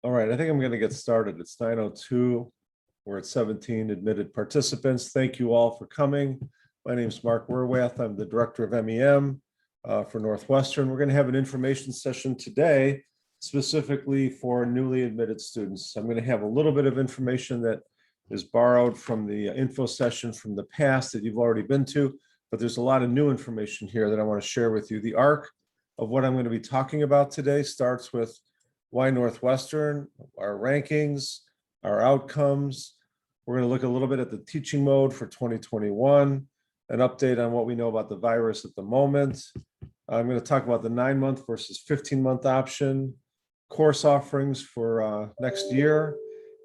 All right, I think I'm going to get started. It's 9:02. We're at 17 admitted participants. Thank you all for coming. My name is Mark Werwath. I'm the director of MEM for Northwestern. We're going to have an information session today specifically for newly admitted students. I'm going to have a little bit of information that is borrowed from the info session from the past that you've already been to, but there's a lot of new information here that I want to share with you. The arc of what I'm going to be talking about today starts with why Northwestern, our rankings, our outcomes. We're going to look a little bit at the teaching mode for 2021, an update on what we know about the virus at the moment. I'm going to talk about the 9-month versus 15-month option, course offerings for next year,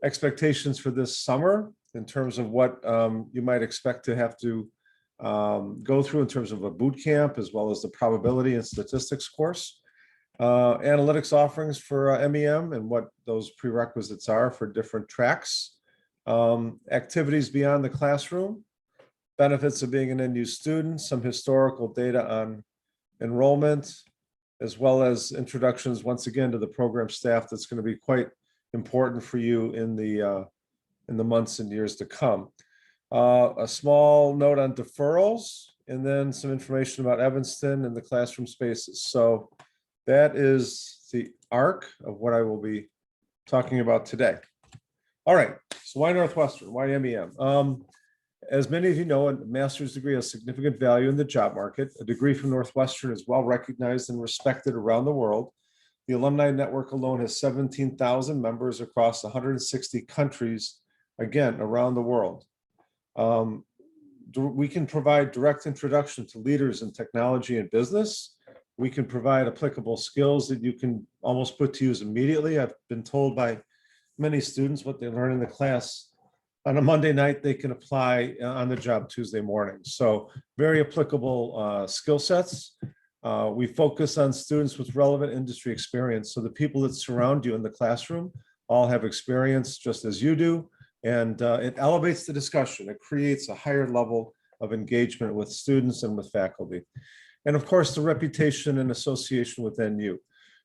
expectations for this summer in terms of what you might expect to have to go through in terms of a boot camp, as well as the probability and statistics course. Analytics offerings for MEM and what those prerequisites are for different tracks, activities beyond the classroom, benefits of being an NU student, some historical data on enrollment, as well as introductions once again to the program staff that's going to be quite important for you in the months and years to come. A small note on deferrals, and then some information about Evanston and the classroom spaces. So that is the arc of what I will be talking about today. All right, so why Northwestern? Why MEM? As many of you know, a master's degree has significant value in the job market. A degree from Northwestern is well recognized and respected around the world. The alumni network alone has 17,000 members across 160 countries, again, around the world. We can provide direct introduction to leaders in technology and business. We can provide applicable skills that you can almost put to use immediately. I've been told by many students what they learn in the class on a Monday night, they can apply on the job Tuesday morning. So very applicable skill sets. We focus on students with relevant industry experience. So the people that surround you in the classroom all have experience just as you do. And it elevates the discussion. It creates a higher level of engagement with students and with faculty. And of course, the reputation and association with NU.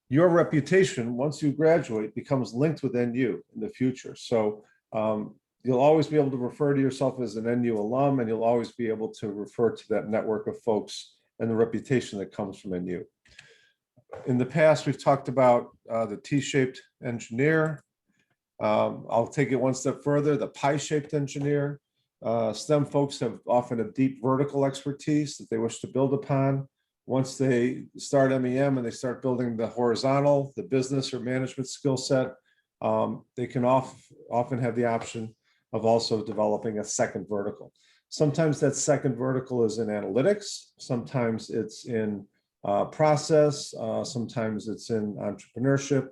Your reputation, once you graduate, becomes linked with NU in the future. So you'll always be able to refer to yourself as an NU alum, and you'll always be able to refer to that network of folks and the reputation that comes from NU. In the past, we've talked about the T-shaped engineer. I'll take it one step further, the pie-shaped engineer. STEM folks have often a deep vertical expertise that they wish to build upon. Once they start MEM and they start building the horizontal, the business or management skill set, they can often have the option of also developing a second vertical. Sometimes that second vertical is in analytics. Sometimes it's in process. Sometimes it's in entrepreneurship.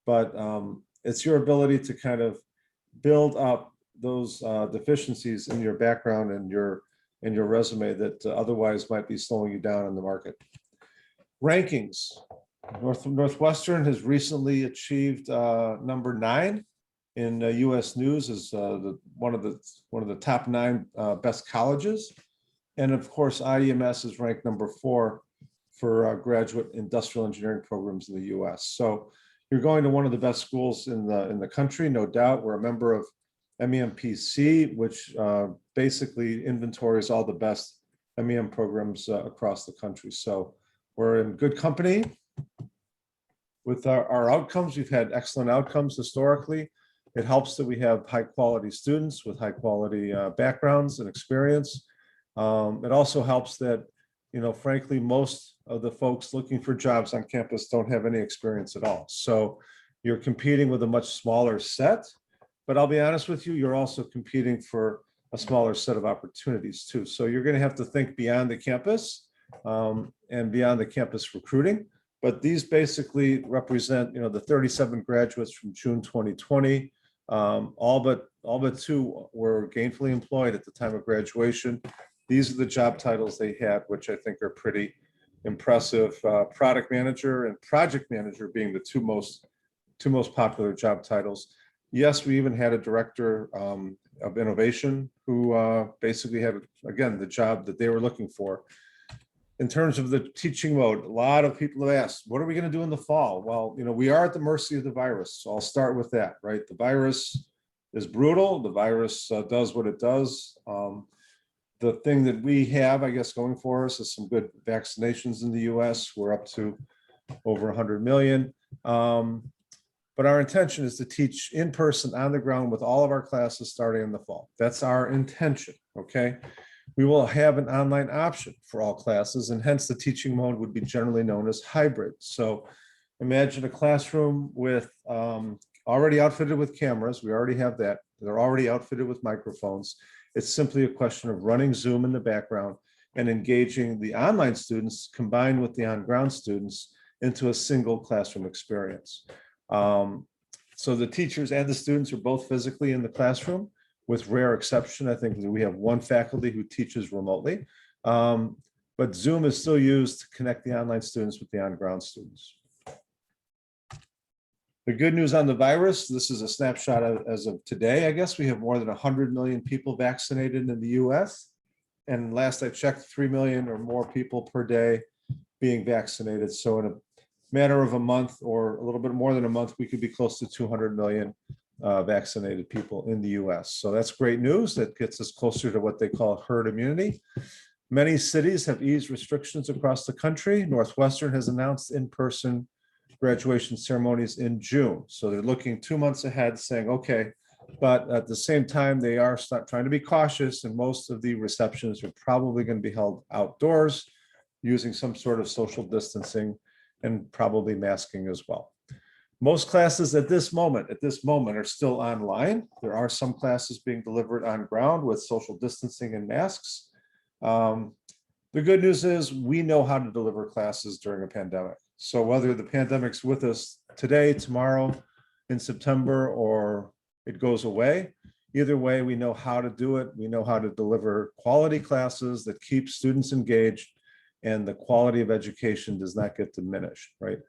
But it's your ability to kind of build up those deficiencies in your background and your resume that otherwise might be slowing you down in the market. Rankings. Northwestern has recently achieved number 9 in U.S. News as one of the top 9 best colleges, and of course IEMS is ranked number 4 for graduate industrial engineering programs in the U.S. So you're going to one of the best schools in the country, no doubt. We're a member of MEMPC, which basically inventories all the best MEM programs across the country. So we're in good company. With our outcomes, we've had excellent outcomes historically. It helps that we have high quality students with high quality backgrounds and experience. It also helps that, frankly, most of the folks looking for jobs on campus don't have any experience at all. So you're competing with a much smaller set. But I'll be honest with you, you're also competing for a smaller set of opportunities too. So you're going to have to think beyond the campus and beyond the campus recruiting. But these basically represent, the 37 graduates from June 2020. All but 2 were gainfully employed at the time of graduation. These are the job titles they had, which I think are pretty impressive. Product manager and project manager being the two most popular job titles. Yes, we even had a director of innovation who basically had, again, the job that they were looking for. In terms of the teaching mode, a lot of people have asked, what are we going to do in the fall? Well, we are at the mercy of the virus. So I'll start with that, right? The virus is brutal. The virus does what it does. The thing that we have, I guess, going for us is some good vaccinations in the US. We're up to over 100 million. But our intention is to teach in person on the ground with all of our classes starting in the fall. That's our intention, okay? We will have an online option for all classes, and hence the teaching mode would be generally known as hybrid. So imagine a classroom with already outfitted with cameras. We already have that. They're already outfitted with microphones. It's simply a question of running Zoom in the background and engaging the online students combined with the on-ground students into a single classroom experience. So the teachers and the students are both physically in the classroom. With rare exception, I think that we have one faculty who teaches remotely, but Zoom is still used to connect the online students with the on-ground students. The good news on the virus, this is a snapshot as of today, I guess. We have more than 100 million people vaccinated in the US. And last I checked, 3 million or more people per day being vaccinated. So in a matter of a month or a little bit more than a month, we could be close to 200 million vaccinated people in the US. So that's great news. That gets us closer to what they call herd immunity. Many cities have eased restrictions across the country. Northwestern has announced in-person graduation ceremonies in June. So they're looking 2 months ahead saying, okay, but at the same time, they are trying to be cautious, and most of the receptions are probably going to be held outdoors using some sort of social distancing and probably masking as well. Most classes at this moment are still online. There are some classes being delivered on ground with social distancing and masks. The good news is we know how to deliver classes during a pandemic. So whether the pandemic's with us today, tomorrow, in September, or it goes away, either way, we know how to do it. We know how to deliver quality classes that keep students engaged, and the quality of education does not get diminished, right?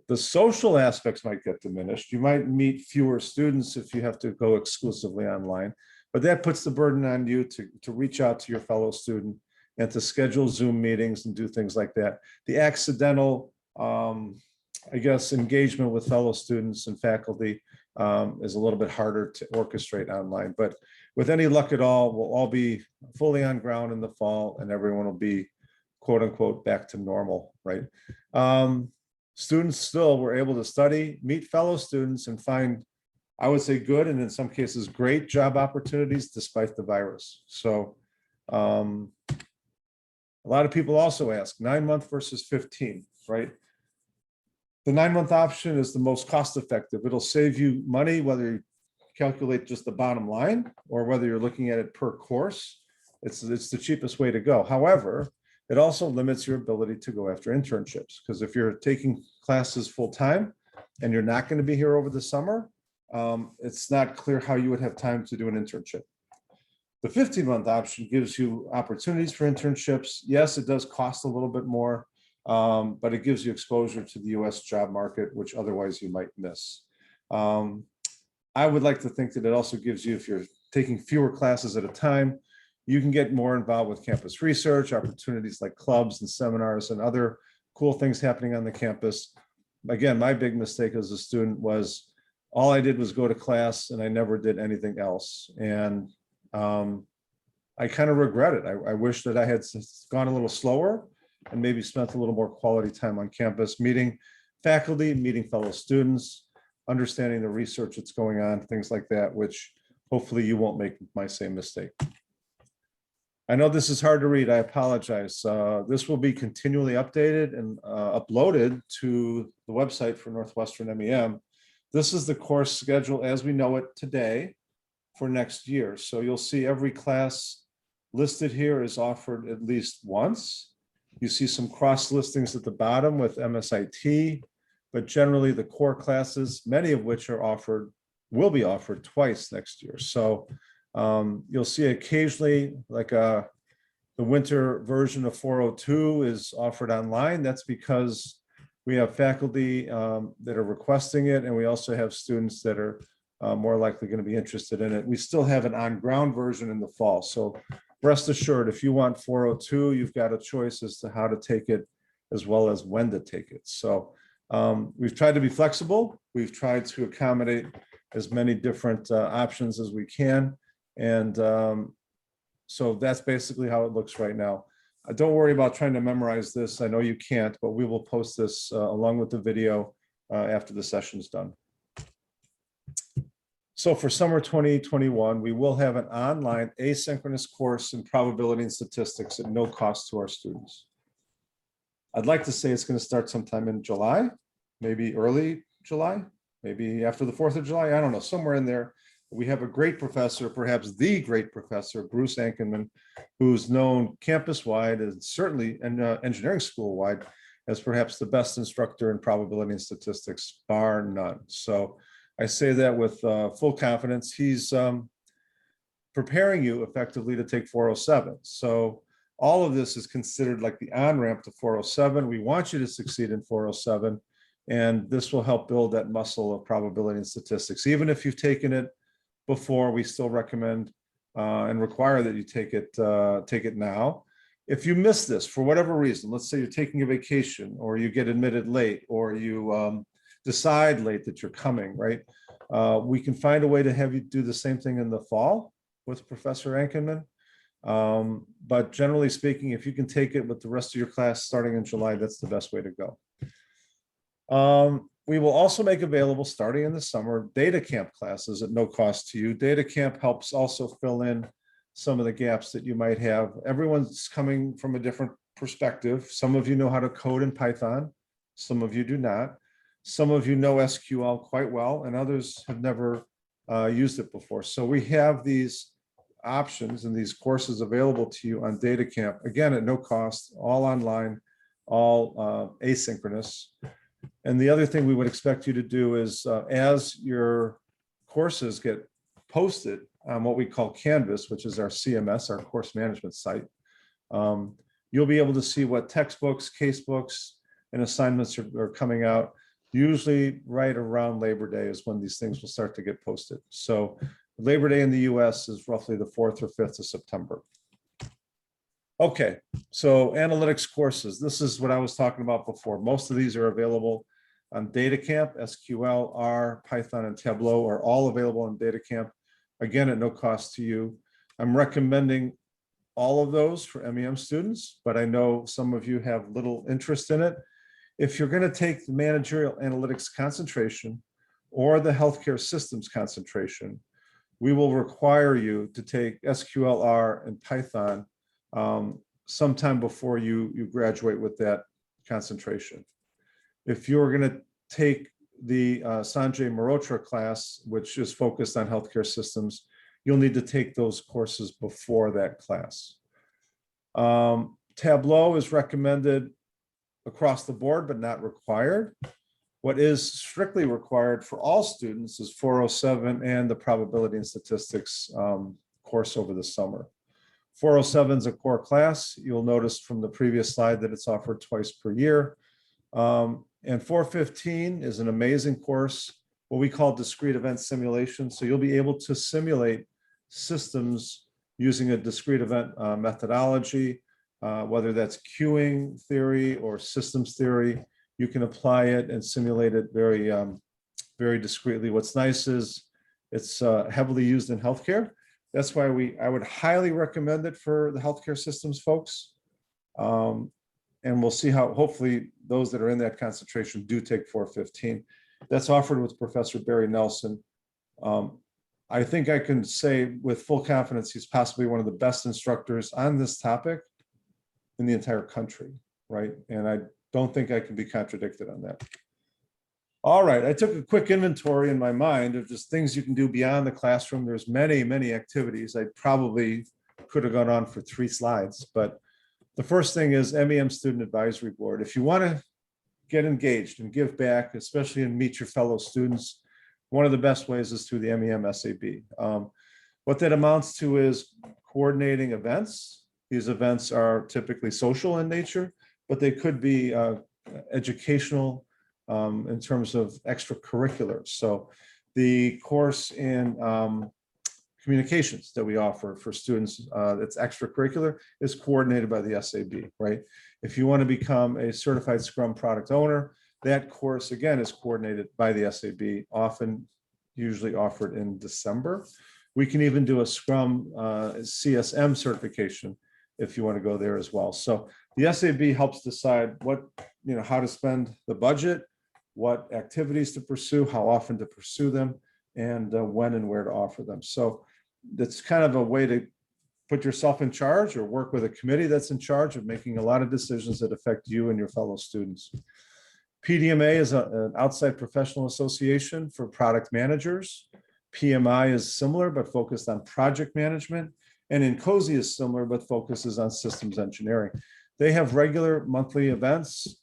The social aspects might get diminished. You might meet fewer students if you have to go exclusively online, but that puts the burden on you to reach out to your fellow student and to schedule Zoom meetings and do things like that. The accidental, I guess, engagement with fellow students and faculty is a little bit harder to orchestrate online, but with any luck at all, we'll all be fully on ground in the fall and everyone will be quote unquote back to normal, right? Students still were able to study, meet fellow students, and find, I would say, good and in some cases great job opportunities despite the virus. So a lot of people also ask 9 month versus 15, right? The 9 month option is the most cost effective. It'll save you money, whether you calculate just the bottom line or whether you're looking at it per course. It's the cheapest way to go. However, it also limits your ability to go after internships, because if you're taking classes full time and you're not going to be here over the summer, it's not clear how you would have time to do an internship. The 15-month option gives you opportunities for internships. Yes, it does cost a little bit more, but it gives you exposure to the US job market, which otherwise you might miss. I would like to think that it also gives you, if you're taking fewer classes at a time, you can get more involved with campus research, opportunities like clubs and seminars and other cool things happening on the campus. Again, my big mistake as a student was all I did was go to class and I never did anything else. And I kind of regret it. I wish that I had gone a little slower and maybe spent a little more quality time on campus, meeting faculty, meeting fellow students, understanding the research that's going on, things like that, which hopefully you won't make my same mistake. I know this is hard to read. I apologize. This will be continually updated and uploaded to the website for Northwestern MEM. This is the course schedule as we know it today for next year. So you'll see every class listed here is offered at least once. You see some cross listings at the bottom with MSIT, but generally the core classes, many of which are offered, will be offered twice next year. So you'll see occasionally like the winter version of 402 is offered online. That's because we have faculty that are requesting it, and we also have students that are more likely going to be interested in it. We still have an on-ground version in the fall. So rest assured, if you want 402, you've got a choice as to how to take it as well as when to take it. So we've tried to be flexible. We've tried to accommodate as many different options as we can. And so that's basically how it looks right now. Don't worry about trying to memorize this. I know you can't, but we will post this along with the video after the session's done. So for summer 2021, we will have an online asynchronous course in probability and statistics at no cost to our students. I'd like to say it's going to start sometime in July, maybe early July, maybe after the 4th of July. I don't know, somewhere in there. We have a great professor, perhaps the great professor, Bruce Ankenman, who's known campus-wide and certainly engineering school-wide as perhaps the best instructor in probability and statistics, bar none. So I say that with full confidence. He's preparing you effectively to take 407. So all of this is considered like the on-ramp to 407. We want you to succeed in 407, and this will help build that muscle of probability and statistics. Even if you've taken it before, we still recommend and require that you take it now. If you miss this for whatever reason, let's say you're taking a vacation or you get admitted late or you decide late that you're coming, right? We can find a way to have you do the same thing in the fall with Professor Ankenman. But generally speaking, if you can take it with the rest of your class starting in July, that's the best way to go. We will also make available, starting in the summer, data camp classes at no cost to you. Data camp helps also fill in some of the gaps that you might have. Everyone's coming from a different perspective. Some of you know how to code in Python. Some of you do not. Some of you know SQL quite well, and others have never used it before. So we have these options and these courses available to you on data camp, again, at no cost, all online, all asynchronous. And the other thing we would expect you to do is as your courses get posted on what we call Canvas, which is our CMS, our course management site, you'll be able to see what textbooks, casebooks, and assignments are coming out. Usually right around Labor Day is when these things will start to get posted. So Labor Day in the US is roughly the 4th or 5th of September. Okay, so analytics courses. This is what I was talking about before. Most of these are available on DataCamp. SQL, R, Python, and Tableau are all available on DataCamp, again, at no cost to you. I'm recommending all of those for MEM students, but I know some of you have little interest in it. If you're going to take the managerial analytics concentration or the healthcare systems concentration, we will require you to take SQL, R, and Python sometime before you graduate with that concentration. If you're going to take the Sanjay Mehrotra class, which is focused on healthcare systems, you'll need to take those courses before that class. Tableau is recommended across the board, but not required. What is strictly required for all students is 407 and the probability and statistics course over the summer. 407 is a core class. You'll notice from the previous slide that it's offered twice per year. And 415 is an amazing course, what we call discrete event simulation. So you'll be able to simulate systems using a discrete event methodology, whether that's queuing theory or systems theory. You can apply it and simulate it very, very discreetly. What's nice is it's heavily used in healthcare. That's why I would highly recommend it for the healthcare systems folks. And we'll see how, hopefully, those that are in that concentration do take 415. That's offered with Professor Barry Nelson. I think I can say with full confidence, he's possibly one of the best instructors on this topic in the entire country, right? And I don't think I can be contradicted on that. All right, I took a quick inventory in my mind of just things you can do beyond the classroom. There's many, many activities. I probably could have gone on for 3 slides, but the first thing is MEM Student Advisory Board. If you want to get engaged and give back, especially and meet your fellow students, one of the best ways is through the MEM SAB. What that amounts to is coordinating events. These events are typically social in nature, but they could be educational in terms of extracurriculars. So the course in communications that we offer for students that's extracurricular is coordinated by the SAB, right? If you want to become a certified Scrum product owner, that course again is coordinated by the SAB, often usually offered in December. We can even do a Scrum CSM certification if you want to go there as well. So the SAB helps decide what, how to spend the budget, what activities to pursue, how often to pursue them, and when and where to offer them. So that's kind of a way to put yourself in charge or work with a committee that's in charge of making a lot of decisions that affect you and your fellow students. PDMA is an outside professional association for product managers. PMI is similar, but focused on project management. And INCOSE is similar, but focuses on systems engineering. They have regular monthly events,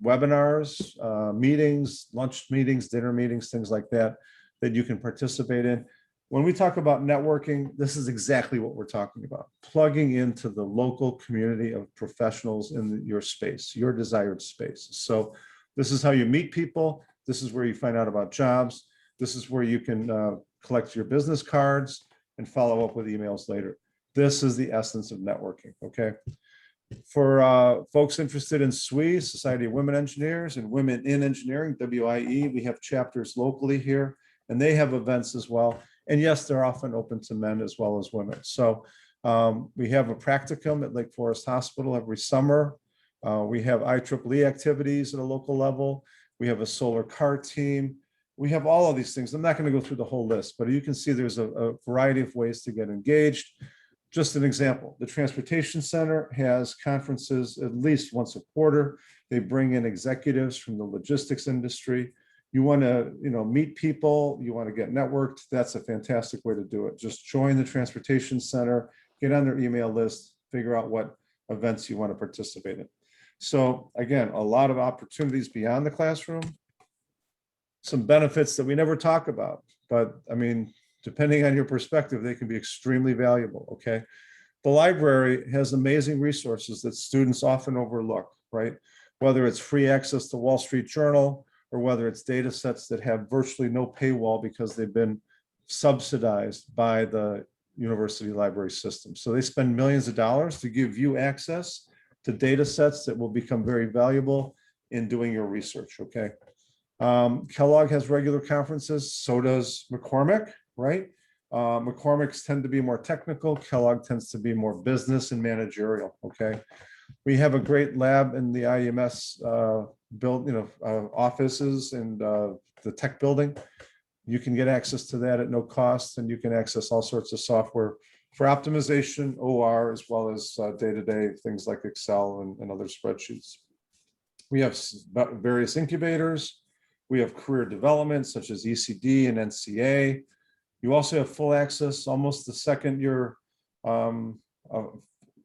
webinars, meetings, lunch meetings, dinner meetings, things like that, that you can participate in. When we talk about networking, this is exactly what we're talking about. Plugging into the local community of professionals in your space, your desired space. So this is how you meet people. This is where you find out about jobs. This is where you can collect your business cards and follow up with emails later. This is the essence of networking, okay? For folks interested in SWE, Society of Women Engineers, and Women in Engineering, WIE, we have chapters locally here, and they have events as well. And yes, they're often open to men as well as women. So we have a practicum at Lake Forest Hospital every summer. We have IEEE activities at a local level. We have a solar car team. We have all of these things. I'm not going to go through the whole list, but you can see there's a variety of ways to get engaged. Just an example, the Transportation Center has conferences at least once a quarter. They bring in executives from the logistics industry. You want to, meet people, you want to get networked, that's a fantastic way to do it. Just join the Transportation Center, get on their email list, figure out what events you want to participate in. So again, a lot of opportunities beyond the classroom, some benefits that we never talk about, but I mean, depending on your perspective, they can be extremely valuable, okay? The library has amazing resources that students often overlook, right? Whether it's free access to Wall Street Journal, or whether it's data sets that have virtually no paywall because they've been subsidized by the university library system. So they spend millions of dollars to give you access to data sets that will become very valuable in doing your research, okay? Kellogg has regular conferences, so does McCormick, right? McCormick's tend to be more technical, Kellogg tends to be more business and managerial, okay? We have a great lab in the IEMS offices and the tech building. You can get access to that at no cost, and you can access all sorts of software for optimization, OR, as well as day-to-day things like Excel and other spreadsheets. We have various incubators. We have career development such as ECD and NCA. You also have full access almost the second you're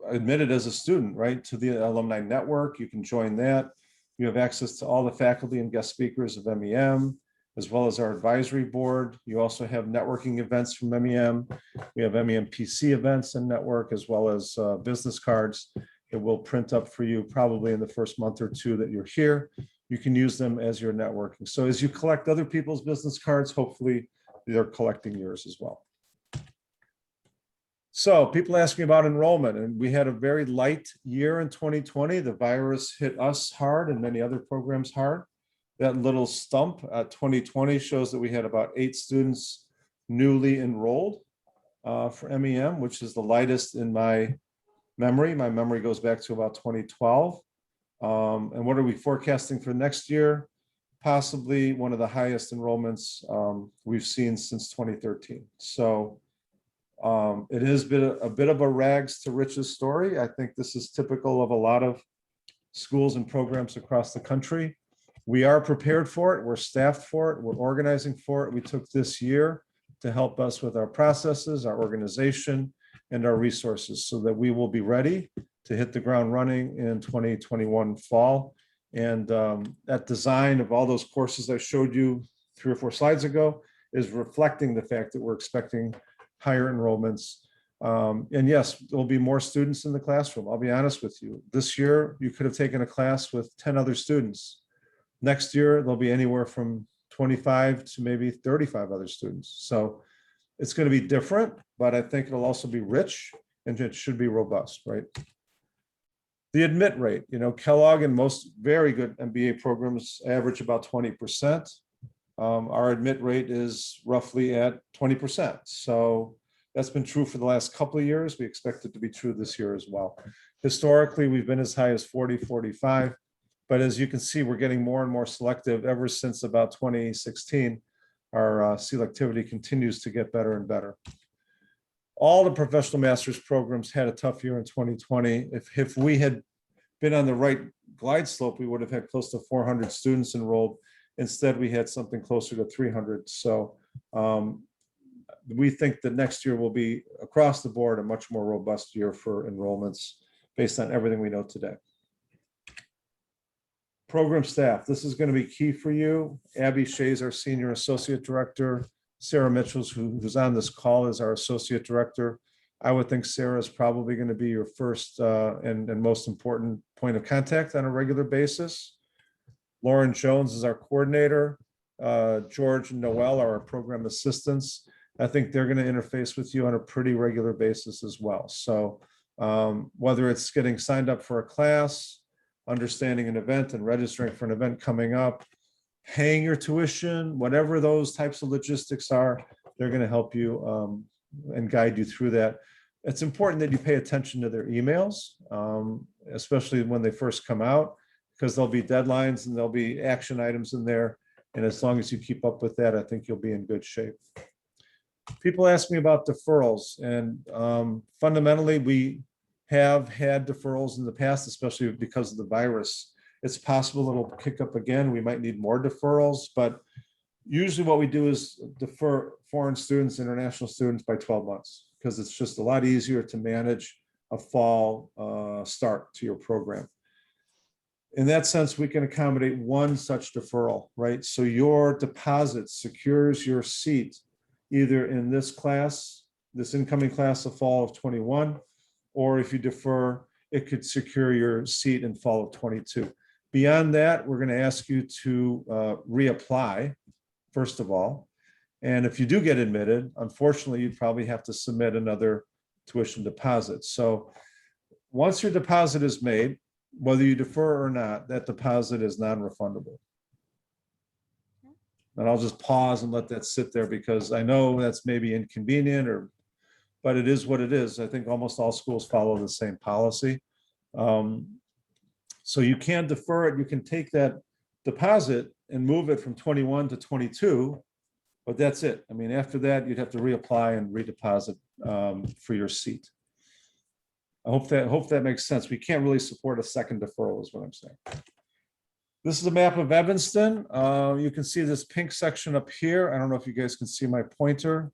admitted as a student, right, to the alumni network. You can join that. You have access to all the faculty and guest speakers of MEM, as well as our advisory board. You also have networking events from MEM. We have MEM PC events and network, as well as business cards that we'll print up for you probably in the first month or two that you're here. You can use them as your networking. So as you collect other people's business cards, hopefully they're collecting yours as well. So people ask me about enrollment, and we had a very light year in 2020. The virus hit us hard and many other programs hard. That little stump at 2020 shows that we had about 8 students newly enrolled for MEM, which is the lightest in my memory. My memory goes back to about 2012. And what are we forecasting for next year? Possibly one of the highest enrollments we've seen since 2013. So it has been a bit of a rags to riches story. I think this is typical of a lot of schools and programs across the country. We are prepared for it. We're staffed for it. We're organizing for it. We took this year to help us with our processes, our organization, and our resources so that we will be ready to hit the ground running in 2021 fall. And that design of all those courses I showed you 3 or 4 slides ago is reflecting the fact that we're expecting higher enrollments. And yes, there'll be more students in the classroom. I'll be honest with you. This year, you could have taken a class with 10 other students. Next year, there'll be anywhere from 25 to maybe 35 other students. So It's going to be different, but I think it'll also be rich and it should be robust, right? The admit rate, Kellogg and most very good MBA programs average about 20%. Our admit rate is roughly at 20%. So that's been true for the last couple of years. We expect it to be true this year as well. Historically, we've been as high as 40, 45. But as you can see, we're getting more and more selective ever since about 2016. Our selectivity continues to get better and better. All the professional master's programs had a tough year in 2020. If we had been on the right glide slope, we would have had close to 400 students enrolled. Instead, we had something closer to 300. So we think that next year will be across the board a much more robust year for enrollments based on everything we know today. Program staff, this is going to be key for you. Abby Shea's our Senior Associate Director. Sarah Mitchell's, who's on this call, is our Associate Director. I would think Sarah is probably going to be your first and most important point of contact on a regular basis. Lauren Jones is our coordinator. George and Noel are our program assistants. I think they're going to interface with you on a pretty regular basis as well. So whether it's getting signed up for a class, understanding an event and registering for an event coming up, paying your tuition, whatever those types of logistics are, they're going to help you and guide you through that. It's important that you pay attention to their emails, especially when they first come out, because there'll be deadlines and there'll be action items in there. And as long as you keep up with that, I think you'll be in good shape. People ask me about deferrals, and fundamentally, we have had deferrals in the past, especially because of the virus. It's possible it'll kick up again. We might need more deferrals, but usually what we do is defer foreign students, international students by 12 months, because it's just a lot easier to manage a fall start to your program. In that sense, we can accommodate one such deferral, right? So your deposit secures your seat either in this class, this incoming class of fall of 21, or if you defer, it could secure your seat in fall of 22. Beyond that, we're going to ask you to reapply, first of all. And if you do get admitted, unfortunately, you'd probably have to submit another tuition deposit. So once your deposit is made, whether you defer or not, that deposit is non-refundable. And I'll just pause and let that sit there, because I know that's maybe inconvenient, but it is what it is. I think almost all schools follow the same policy. So you can defer it. You can take that deposit and move it from 21 to 22, but that's it. I mean, after that, you'd have to reapply and redeposit for your seat. I hope that makes sense. We can't really support a second deferral is what I'm saying. This is a map of Evanston. You can see this pink section up here. I don't know if you guys can see my pointer,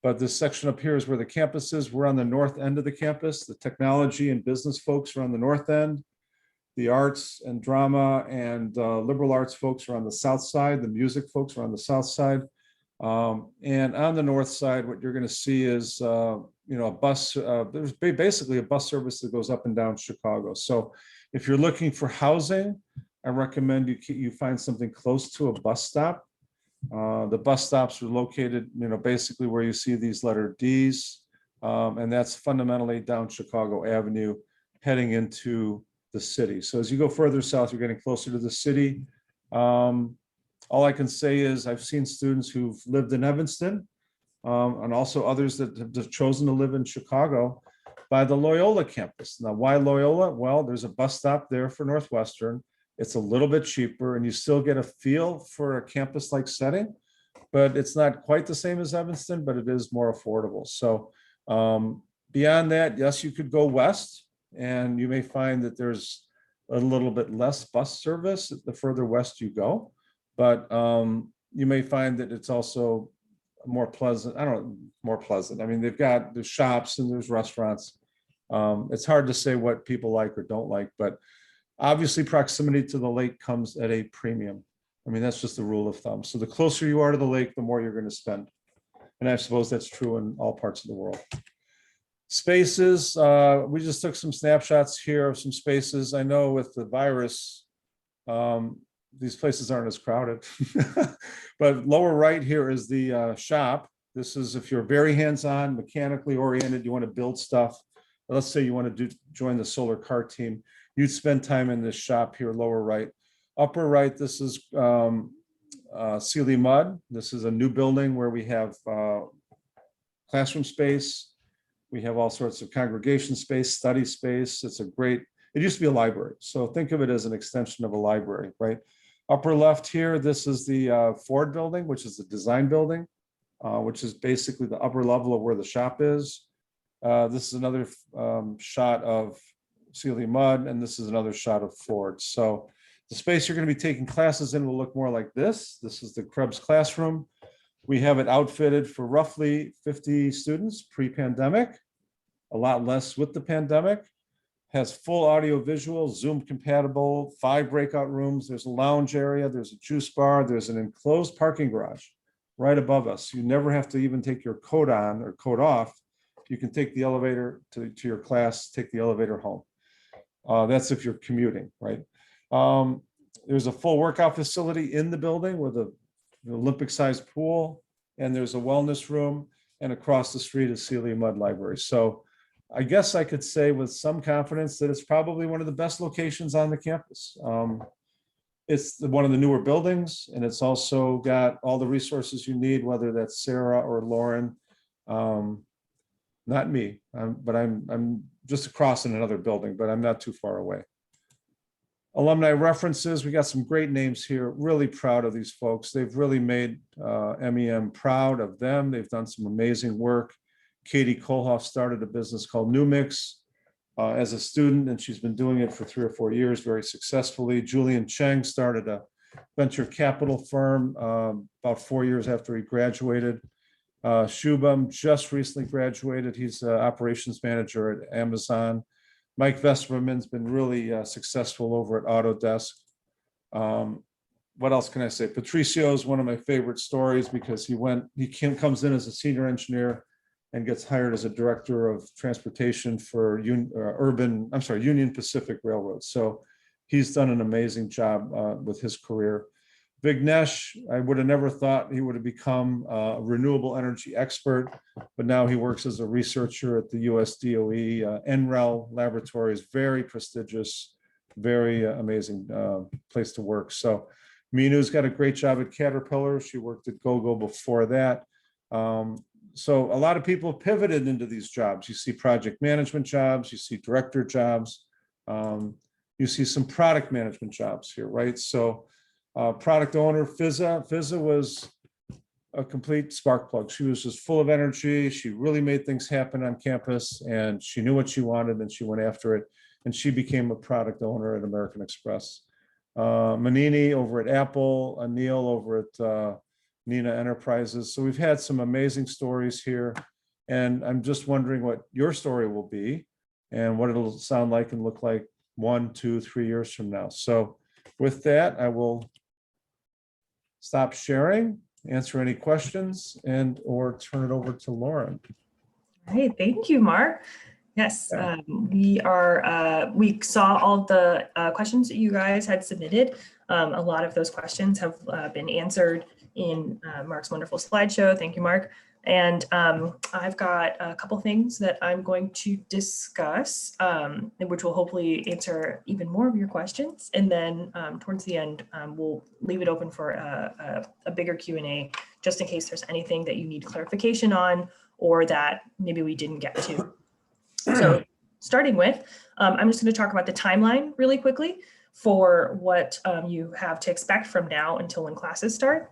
but this section up here is where the campus is. We're on the north end of the campus. The technology and business folks are on the north end. The arts and drama and liberal arts folks are on the south side. The music folks are on the south side. And on the north side, what you're going to see is, a bus. There's basically a bus service that goes up and down Chicago. So if you're looking for housing, I recommend you find something close to a bus stop. The bus stops are located, basically where you see these letter Ds, and that's fundamentally down Chicago Avenue, heading into the city. So as you go further south, you're getting closer to the city. All I can say is I've seen students who've lived in Evanston, and also others that have chosen to live in Chicago by the Loyola campus. Now, why Loyola? Well, there's a bus stop there for Northwestern. It's a little bit cheaper, and you still get a feel for a campus-like setting, but it's not quite the same as Evanston, but it is more affordable. So beyond that, yes, you could go west, and you may find that there's a little bit less bus service the further west you go, but you may find that it's also more pleasant. More pleasant. I mean, there's shops and there's restaurants. It's hard to say what people like or don't like, but obviously proximity to the lake comes at a premium. I mean, that's just the rule of thumb. So the closer you are to the lake, the more you're going to spend. And I suppose that's true in all parts of the world. Spaces, we just took some snapshots here of some spaces. I know with the virus, these places aren't as crowded, but lower right here is the shop. This is if you're very hands-on, mechanically oriented, you want to build stuff. Let's say you want to join the solar car team. You'd spend time in this shop here, lower right. Upper right, this is Sealy Mud. This is a new building where we have classroom space. We have all sorts of congregation space, study space. It used to be a library. So think of it as an extension of a library, right? Upper left here, this is the Ford building, which is the design building, which is basically the upper level of where the shop is. This is another shot of Sealy Mud, and this is another shot of Ford. So the space you're going to be taking classes in will look more like this. This is the Krebs Classroom. We have it outfitted for roughly 50 students pre-pandemic, a lot less with the pandemic. Has full audio visual, Zoom compatible, 5 breakout rooms. There's a lounge area, there's a juice bar, there's an enclosed parking garage right above us. You never have to even take your coat on or coat off. You can take the elevator to your class, take the elevator home. That's if you're commuting, right? There's a full workout facility in the building with an Olympic-sized pool, and there's a wellness room, and across the street is Sealy Mud Library. So I guess I could say with some confidence that it's probably one of the best locations on the campus. It's one of the newer buildings, and it's also got all the resources you need, whether that's Sarah or Lauren. Not me, but I'm just across in another building, but I'm not too far away. Alumni References, we got some great names here. Really proud of these folks. They've really made MEM proud of them. They've done some amazing work. Katie Kohlhoff started a business called New Mix as a student, and she's been doing it for 3 or 4 years very successfully. Julian Cheng started a venture capital firm about 4 years after he graduated. Shubham just recently graduated. He's an operations manager at Amazon. Mike Vesterman's been really successful over at Autodesk. What else can I say? Patricio is one of my favorite stories because he comes in as a senior engineer and gets hired as a director of transportation for Union Pacific Railroad. So he's done an amazing job with his career. Vignesh, I would have never thought he would have become a renewable energy expert, but now he works as a researcher at the US DOE. NREL Laboratories, very prestigious, very amazing place to work. So Minu's got a great job at Caterpillar. She worked at GoGo before that. So a lot of people pivoted into these jobs. You see project management jobs, you see director jobs, you see some product management jobs here, right? So product owner, Fizza was a complete spark plug. She was just full of energy. She really made things happen on campus, and she knew what she wanted and she went after it. And she became a product owner at American Express. Manini over at Apple, Anil over at Nina Enterprises. So we've had some amazing stories here, and I'm just wondering what your story will be and what it'll sound like and look like 1, 2, 3 years from now. So with that, I will stop sharing, answer any questions, and or turn it over to Lauren. All right, thank you, Mark. Yes, we saw all the questions that you guys had submitted. A lot of those questions have been answered in Mark's wonderful slideshow. Thank you, Mark. And I've got a couple things that I'm going to discuss, which will hopefully answer even more of your questions. And then towards the end, we'll leave it open for a bigger Q&A, just in case there's anything that you need clarification on or that maybe we didn't get to. So starting with, I'm just going to talk about the timeline really quickly for what you have to expect from now until when classes start.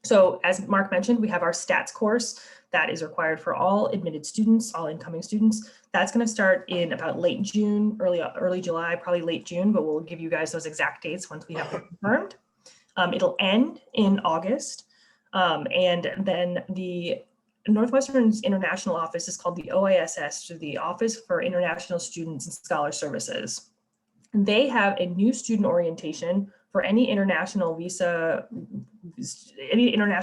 So as Mark mentioned, we have our stats course that is required for all admitted students, all incoming students. That's going to start in about late June, early July, probably late June, but we'll give you guys those exact dates once we have them confirmed. It'll end in August. And then the Northwestern's international office is called the OISS, so the Office for International Students and Scholar Services. They have a new student orientation for any international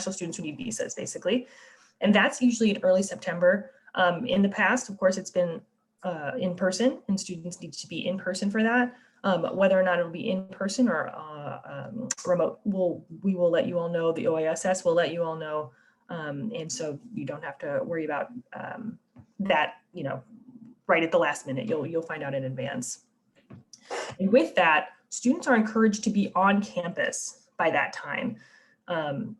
students who need visas, basically. And that's usually in early September. In the past, of course, it's been in person, and students need to be in person for that. Whether or not it'll be in person or remote, we will let you all know. The OISS will let you all know And so you don't have to worry about that, right at the last minute. You'll find out in advance. And with that, students are encouraged to be on campus by that time. And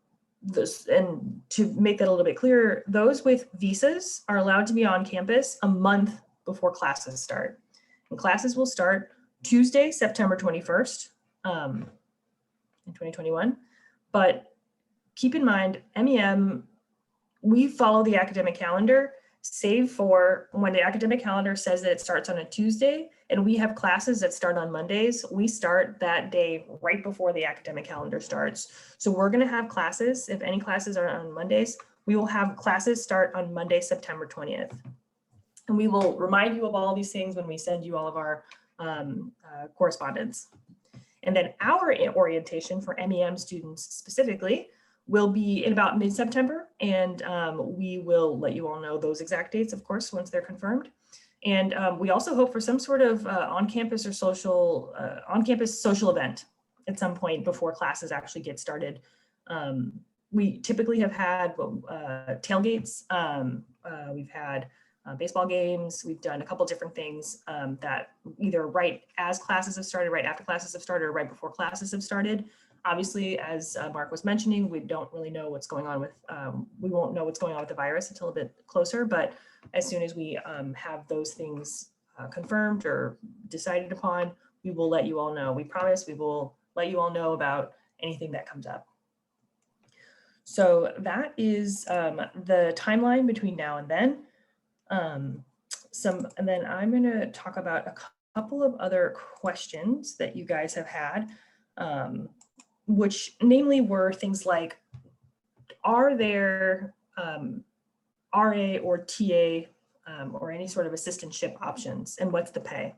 to make that a little bit clearer, those with visas are allowed to be on campus a month before classes start. And classes will start Tuesday, September 21st in 2021. But keep in mind, MEM, we follow the academic calendar, save for when the academic calendar says that it starts on a Tuesday and we have classes that start on Mondays, we start that day right before the academic calendar starts. So we're going to have classes. If any classes are on Mondays, we will have classes start on Monday, September 20th. And we will remind you of all these things when we send you all of our correspondence. And then our orientation for MEM students specifically will be in about mid-September, and we will let you all know those exact dates, of course, once they're confirmed. And we also hope for some sort of on-campus or on-campus social event at some point before classes actually get started. We typically have had tailgates. We've had baseball games. We've done a couple different things that either right as classes have started, right after classes have started, or right before classes have started. Obviously, as Mark was mentioning, we don't really know what's going on with, we won't know what's going on with the virus until a bit closer, but as soon as we have those things confirmed or decided upon, we will let you all know. We promise we will let you all know about anything that comes up. So that is the timeline between now and then. And then I'm going to talk about a couple of other questions that you guys have had, which namely were things like, are there RA or TA or any sort of assistantship options, and what's the pay?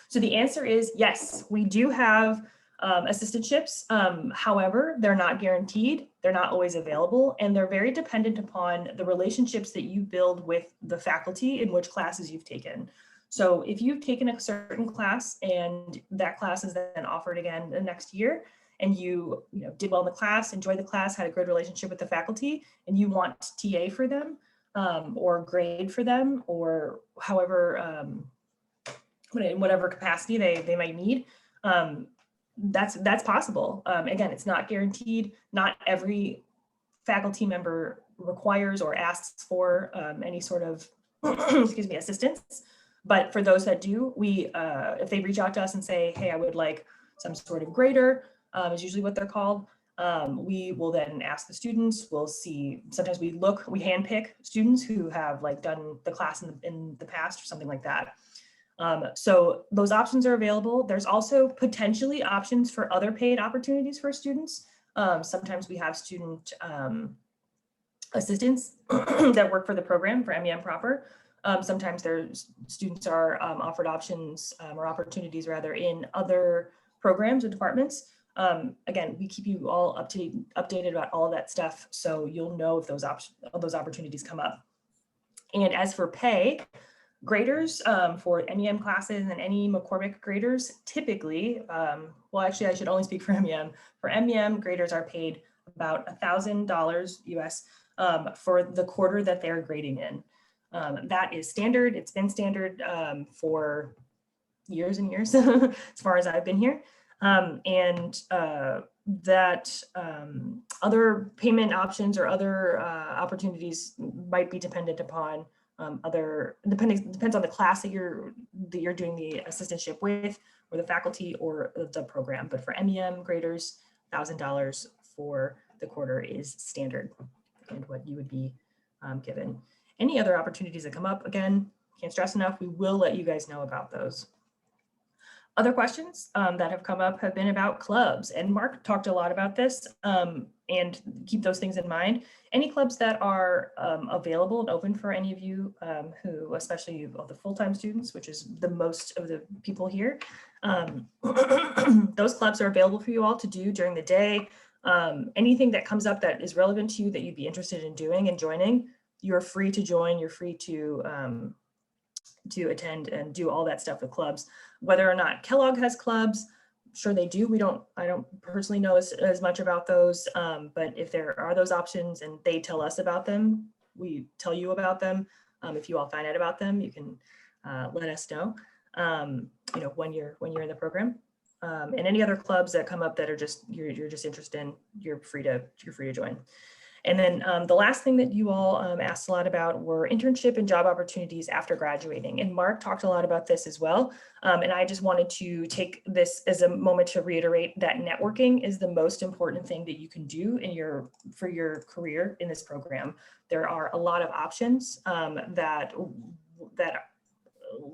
So the answer is yes, we do have assistantships. However, they're not guaranteed, they're not always available, and they're very dependent upon the relationships that you build with the faculty in which classes you've taken. So if you've taken a certain class and that class is then offered again the next year, and you did well in the class, enjoyed the class, had a good relationship with the faculty, and you want TA for them or grade for them, or however, in whatever capacity they might need, that's possible. Again, it's not guaranteed. Not every faculty member requires or asks for any sort of assistance. But for those that do, we if they reach out to us and say, hey, I would like some sort of grader, is usually what they're called. We will then ask the students. We'll see. Sometimes we handpick students who have done the class in the past or something like that. So those options are available. There's also potentially options for other paid opportunities for students. Sometimes we have student assistants that work for the program for MEM proper. Sometimes students are offered options or opportunities rather in other programs or departments. Again, we keep you all updated about all of that stuff, so you'll know if those opportunities come up. And as for pay, graders for MEM classes and any McCormick graders typically, well, actually, I should only speak for MEM. For MEM, graders are paid about $1,000 US for the quarter that they're grading in. That is standard. It's been standard for years and years as far as I've been here. That other payment options or other opportunities might be dependent upon depends on the class that you're doing the assistantship with, or the faculty or the program. But for MEM graders, $1,000 for the quarter is standard and what you would be given. Any other opportunities that come up, again, can't stress enough, we will let you guys know about those. Other questions that have come up have been about clubs, and Mark talked a lot about this, and keep those things in mind. Any clubs that are available and open for any of you who, especially the full-time students, which is the most of the people here, those clubs are available for you all to do during the day. Anything that comes up that is relevant to you that you'd be interested in doing and joining, you're free to join, you're free to attend and do all that stuff with clubs. Whether or not Kellogg has clubs, sure they do. I don't personally know as much about those, but if there are those options and they tell us about them, we tell you about them. If you all find out about them, you can let us know, when you're in the program. And any other clubs that come up that are just, you're just interested in, you're free to join. And then the last thing that you all asked a lot about were internship and job opportunities after graduating. And Mark talked a lot about this as well. And I just wanted to take this as a moment to reiterate that networking is the most important thing that you can do for your career in this program. There are a lot of options that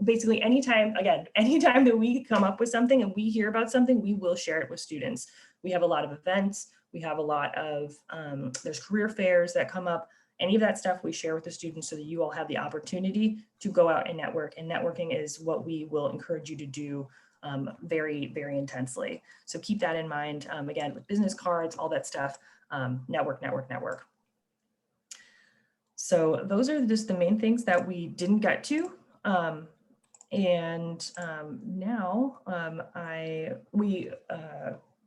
basically anytime that we come up with something and we hear about something, we will share it with students. We have a lot of events. We have a lot of, there's career fairs that come up. Any of that stuff we share with the students so that you all have the opportunity to go out and network. And networking is what we will encourage you to do very, very intensely. So keep that in mind. Again, with business cards, all that stuff, network. So those are just the main things that we didn't get to. Now we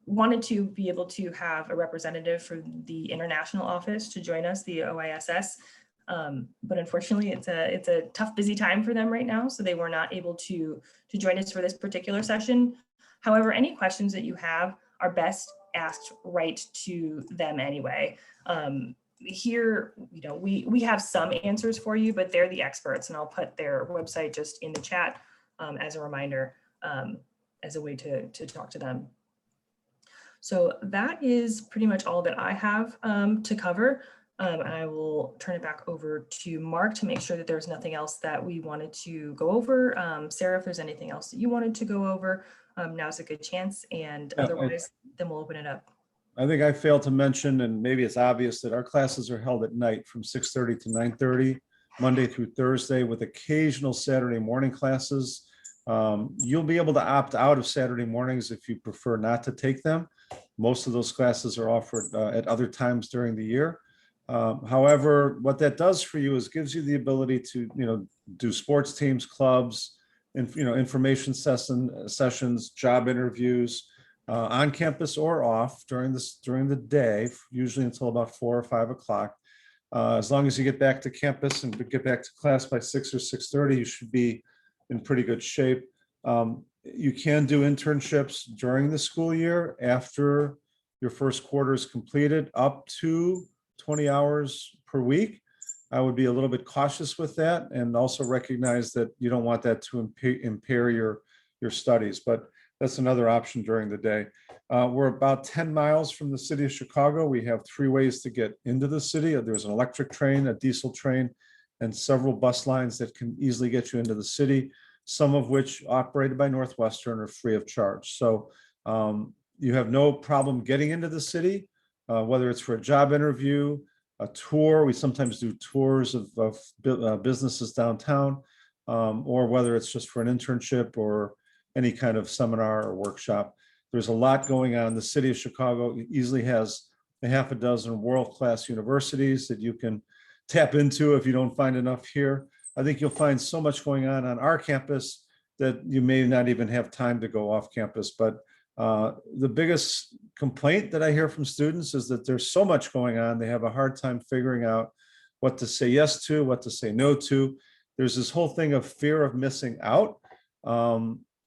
wanted to be able to have a representative for the international office to join us, the OISS. But unfortunately, it's a tough, busy time for them right now, so they were not able to join us for this particular session. However, any questions that you have are best asked right to them anyway. Here, we have some answers for you, but they're the experts, and I'll put their website just in the chat as a reminder, as a way to talk to them. So that is pretty much all that I have to cover. I will turn it back over to Mark to make sure that there's nothing else that we wanted to go over. Sarah, if there's anything else that you wanted to go over, now's a good chance. And otherwise, then we'll open it up. I think I failed to mention, and maybe it's obvious, that our classes are held at night from 6:30 to 9:30, Monday through Thursday, with occasional Saturday morning classes. You'll be able to opt out of Saturday mornings if you prefer not to take them. Most of those classes are offered at other times during the year. However, what that does for you is gives you the ability to, do sports teams, clubs, and information sessions, job interviews, on campus or off during the day, usually until about 4 or 5 o'clock. As long as you get back to campus and get back to class by 6 or 6:30, you should be in pretty good shape. You can do internships during the school year after your first quarter is completed, up to 20 hours per week. I would be a little bit cautious with that, and also recognize that you don't want that to impair your studies, but that's another option during the day. We're about 10 miles from the city of Chicago. We have 3 ways to get into the city. There's an electric train, a diesel train, and several bus lines that can easily get you into the city, some of which operated by Northwestern are free of charge. So you have no problem getting into the city, whether it's for a job interview, a tour. We sometimes do tours of businesses downtown, or whether it's just for an internship or any kind of seminar or workshop. There's a lot going on. The city of Chicago easily has a half a dozen world-class universities that you can tap into if you don't find enough here. I think you'll find so much going on our campus that you may not even have time to go off campus. But the biggest complaint that I hear from students is that there's so much going on. They have a hard time figuring out what to say yes to, what to say no to. There's this whole thing of fear of missing out.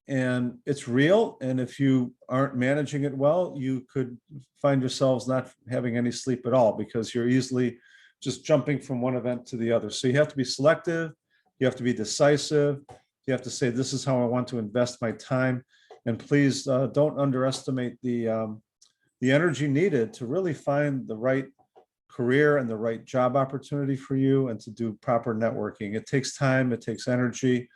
And it's real. And if you aren't managing it well, you could find yourselves not having any sleep at all, because you're easily just jumping from one event to the other. So you have to be selective. You have to be decisive. You have to say, this is how I want to invest my time. And please don't underestimate the energy needed to really find the right career and the right job opportunity for you, and to do proper networking. It takes time, it takes energy.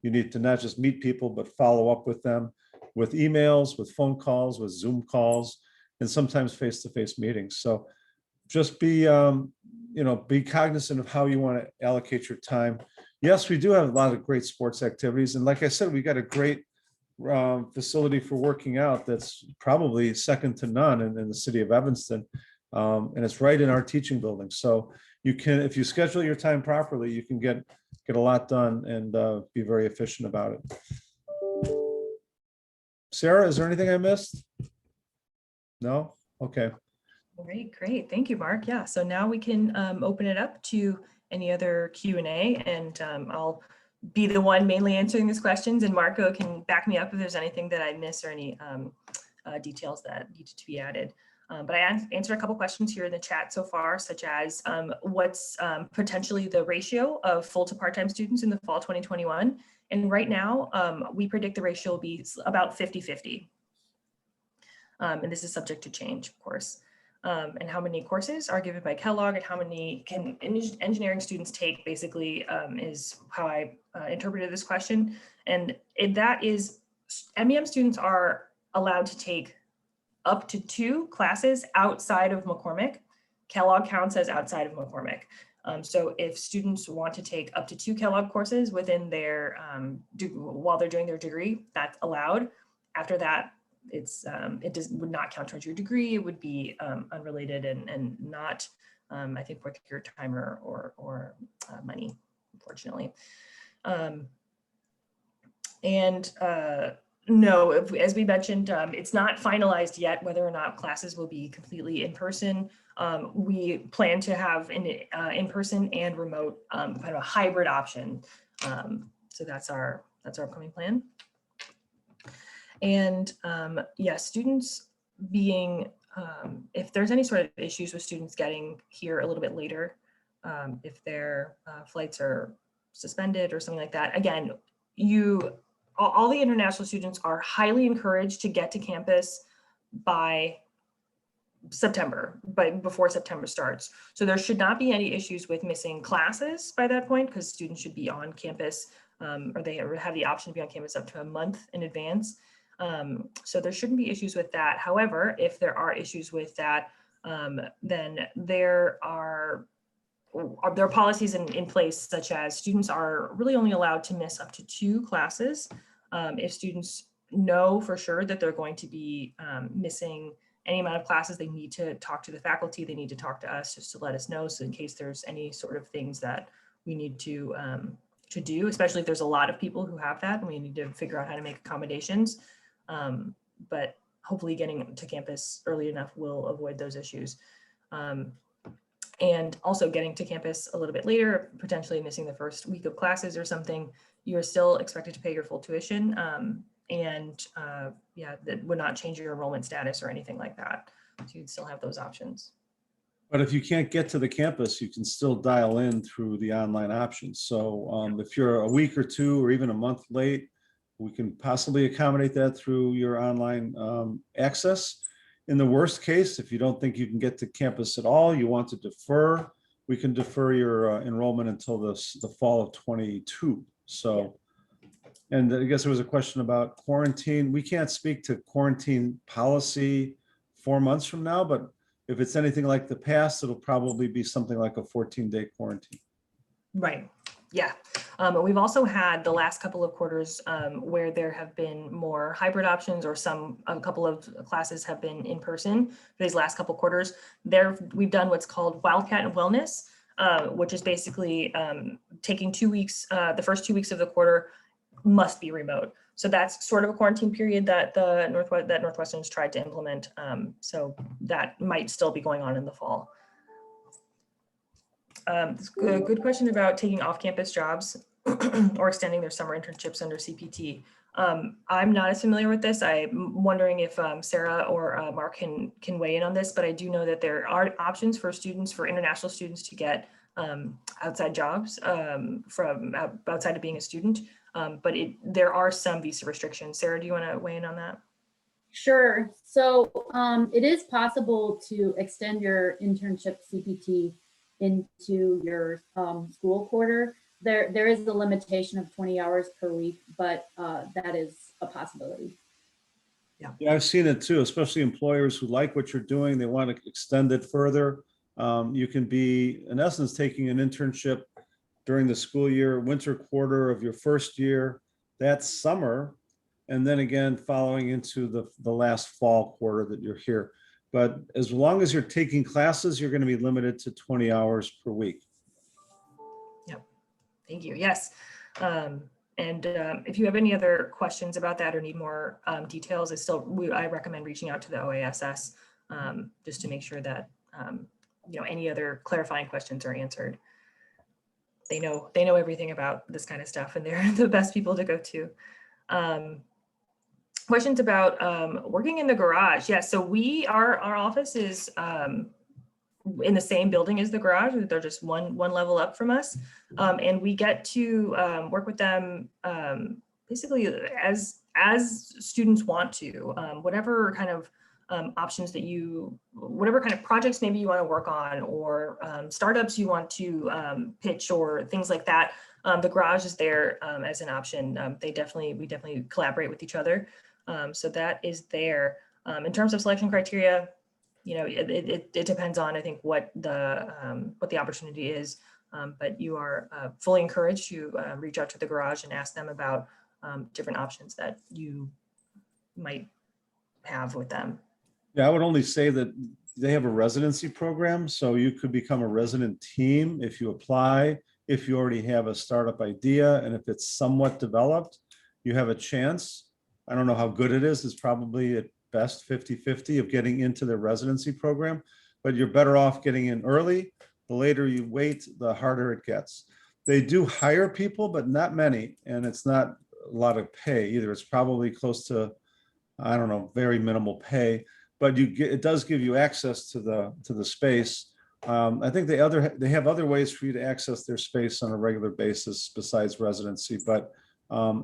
You need to not just meet people, but follow up with them with emails, with phone calls, with Zoom calls, and sometimes face-to-face meetings. So just be cognizant of how you want to allocate your time. Yes, we do have a lot of great sports activities. And like I said, we got a great facility for working out that's probably second to none in the city of Evanston. And it's right in our teaching building. So you can, if you schedule your time properly, you can get a lot done and be very efficient about it. Sarah, is there anything I missed? No? Okay. All right, great. Thank you, Mark. Yeah, so now we can open it up to any other Q&A, and I'll be the one mainly answering these questions, and Marco can back me up if there's anything that I miss or any details that needed to be added. But I answered a couple questions here in the chat so far, such as what's potentially the ratio of full to part-time students in the fall 2021. And right now, we predict the ratio will be about 50-50. And this is subject to change, of course. And how many courses are given by Kellogg and how many can engineering students take, basically, is how I interpreted this question. And that is, MEM students are allowed to take up to 2 classes outside of McCormick. Kellogg counts as outside of McCormick. So if students want to take up to 2 Kellogg courses within their, while they're doing their degree, that's allowed. After that, it would not count towards your degree. It would be unrelated and not, I think, worth your time or money, unfortunately. No, as we mentioned, it's not finalized yet whether or not classes will be completely in person. We plan to have in person and remote, kind of a hybrid option. So that's our upcoming plan. And yeah, students being, if there's any sort of issues with students getting here a little bit later, if their flights are suspended or something like that, again, all the international students are highly encouraged to get to campus by September, before September starts. So there should not be any issues with missing classes by that point, because students should be on campus, or they have the option to be on campus up to a month in advance. So there shouldn't be issues with that. However, if there are issues with that, then there are policies in place, such as students are really only allowed to miss up to 2 classes. If students know for sure that they're going to be missing any amount of classes, they need to talk to the faculty, they need to talk to us just to let us know, so in case there's any sort of things that we need to do, especially if there's a lot of people who have that and we need to figure out how to make accommodations. But hopefully getting to campus early enough will avoid those issues. And also getting to campus a little bit later, potentially missing the first week of classes or something, you're still expected to pay your full tuition. Yeah, that would not change your enrollment status or anything like that. So you'd still have those options. But if you can't get to the campus, you can still dial in through the online options. So if you're a week or 2 or even a month late, we can possibly accommodate that through your online access. In the worst case, if you don't think you can get to campus at all, you want to defer, we can defer your enrollment until the fall of 22. So, yeah. And I guess there was a question about quarantine. We can't speak to quarantine policy 4 months from now, but if it's anything like the past, it'll probably be something like a 14-day quarantine. Right. Yeah. We've also had the last couple of quarters where there have been more hybrid options, or a couple of classes have been in person for these last couple quarters. We've done what's called Wildcat and Wellness, which is basically taking 2 weeks, the first 2 weeks of the quarter must be remote. So that's sort of a quarantine period that Northwestern's tried to implement. So that might still be going on in the fall. Good question about taking off-campus jobs or extending their summer internships under CPT. I'm not as familiar with this. I'm wondering if Sarah or Mark can weigh in on this, but I do know that there are options for international students to get outside jobs from outside of being a student, but there are some visa restrictions. Sarah, do you want to weigh in on that? Sure. So it is possible to extend your internship CPT into your school quarter. There is a limitation of 20 hours per week, but that is a possibility. Yeah, I've seen it too, especially employers who like what you're doing. They want to extend it further. You can be, in essence, taking an internship during the school year, winter quarter of your first year, that summer, and then again following into the last fall quarter that you're here. But as long as you're taking classes, you're going to be limited to 20 hours per week. Yep. Thank you. Yes. And if you have any other questions about that or need more details, I recommend reaching out to the OASS just to make sure that any other clarifying questions are answered. They know everything about this kind of stuff, and they're the best people to go to. Questions about working in the garage. Yeah, so our office is in the same building as the garage. They're just one level up from us, and we get to work with them basically as students want to, whatever kind of options that whatever kind of projects maybe you want to work on, or startups you want to pitch, or things like that. The garage is there as an option. We definitely collaborate with each other. So that is there. In terms of selection criteria, it depends on, I think, what the opportunity is, but you are fully encouraged to reach out to the garage and ask them about different options that you might have with them. Yeah, I would only say that they have a residency program, so you could become a resident team if you apply, if you already have a startup idea, and if it's somewhat developed, you have a chance. I don't know how good it is. It's probably at best 50-50 of getting into their residency program, but you're better off getting in early. The later you wait, the harder it gets. They do hire people, but not many, and it's not a lot of pay either. It's probably close to, I don't know, very minimal pay, but it does give you access to the space. I think they have other ways for you to access their space on a regular basis besides residency, but